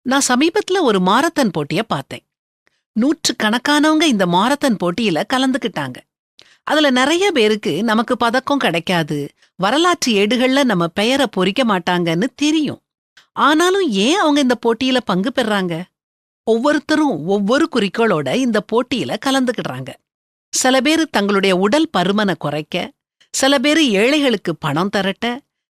நான் சமீபத்துல ஒரு மாரத்தான் போட்டிய பார்த்தேன். நூற்றுக்கணக்கானவங்க இந்த மாரத்தான் போட்டியில கலந்துக்கிட்டாங்க. அதுல நிறைய பேருக்கு நமக்கு பதக்கம் கிடைக்காது, வரலாற்று ஏடுகள்ல நம்ம பெயர பொறிக்க மாட்டாங்கன்னு தெரியும். ஆனாலும் ஏன் அவங்க இந்த போட்டியில பங்கு பெறாங்க? ஒவ்வொருத்தரும் ஒவ்வொரு குறிக்கோளோட இந்த போட்டியில கலந்துக்கிடுறாங்க. சில பேரு தங்களுடைய உடல் பருமனை குறைக்க, சில பேரு ஏழைகளுக்கு பணம் திரட்ட,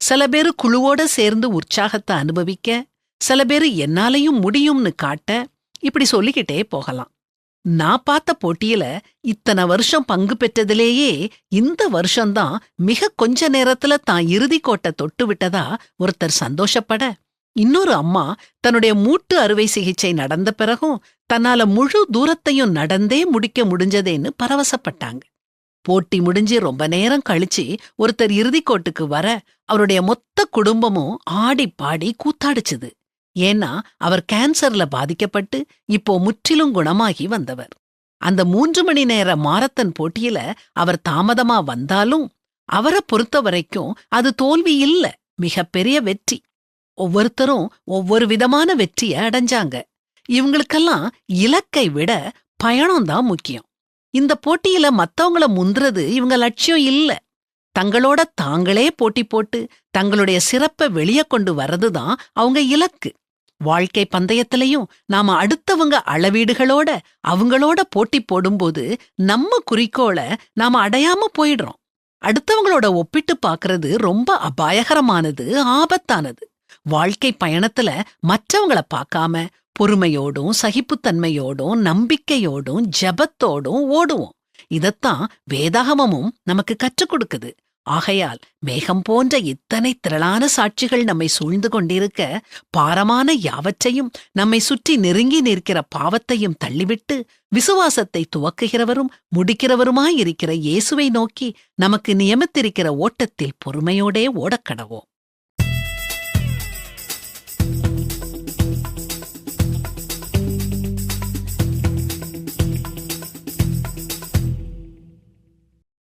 சில பேரு குழுவோட சேர்ந்து உற்சாகத்தை அனுபவிக்க, சில பேரு என்னாலையும் முடியும்னு காட்ட, இப்படி சொல்லிக்கிட்டே போகலாம். நான் பார்த்த போட்டியில இத்தனை வருஷம் பங்கு பெற்றதிலேயே இந்த வருஷம்தான் மிக கொஞ்ச நேரத்துல தான் இறுதிக்கோட்டை தொட்டு விட்டதா ஒருத்தர் சந்தோஷப்பட, இன்னொரு அம்மா தன்னுடைய மூட்டு அறுவை சிகிச்சை நடந்த பிறகும் தன்னால முழு தூரத்தையும் நடந்தே முடிக்க முடிஞ்சதேன்னு பரவசப்பட்டாங்க. போட்டி முடிஞ்சு ரொம்ப நேரம் கழிச்சு ஒருத்தர் இறுதிக்கோட்டுக்கு வர அவருடைய மொத்த குடும்பமும் ஆடி பாடி கூத்தாடிச்சுது. ஏன்னா அவர் கேன்சர்ல பாதிக்கப்பட்டு இப்போ முற்றிலும் குணமாகி வந்தவர். அந்த 3 மணி நேர மாரத்தான் போட்டியில அவர் தாமதமா வந்தாலும் அவரை பொறுத்த வரைக்கும் அது தோல்வி இல்ல, மிகப்பெரிய வெற்றி. ஒவ்வொருத்தரும் ஒவ்வொரு விதமான வெற்றிய அடைஞ்சாங்க. இவங்களுக்கெல்லாம் இலக்கை விட பயணம்தான் முக்கியம். இந்த போட்டியில மத்தவங்கள முந்துறது இவங்க லட்சியம் இல்ல. தங்களோட தாங்களே போட்டி போட்டு தங்களுடைய சிறப்பை வெளியே கொண்டு வர்றதுதான் அவங்க இலக்கு. வாழ்க்கை பந்தயத்திலையும் நாம அடுத்தவங்க அளவீடுகளோட அவங்களோட போட்டி போடும்போது நம்ம குறிக்கோளை நாம அடையாம போயிடுறோம். அடுத்தவங்களோட ஒப்பிட்டு பார்க்கறது ரொம்ப அபாயகரமானது, ஆபத்தானது. வாழ்க்கை பயணத்துல மற்றவங்கள பார்க்காம பொறுமையோடும் சகிப்புத்தன்மையோடும் நம்பிக்கையோடும் ஜெபத்தோடும் ஓடுவோம். இதத்தான் வேதாகமமும் நமக்கு கற்றுக் கொடுக்குது. ஆகையால் மேகம் போன்ற இத்தனை திரளான சாட்சிகள் நம்மை சூழ்ந்து கொண்டிருக்க, பாரமான யாவற்றையும் நம்மை சுற்றி நெருங்கி நிற்கிற பாவத்தையும் தள்ளிவிட்டு விசுவாசத்தை துவக்குகிறவரும் முடிக்கிறவருமாயிருக்கிற இயேசுவை நோக்கி நமக்கு நியமித்திருக்கிற ஓட்டத்தில் பொறுமையோடே ஓடக்கடவோம்.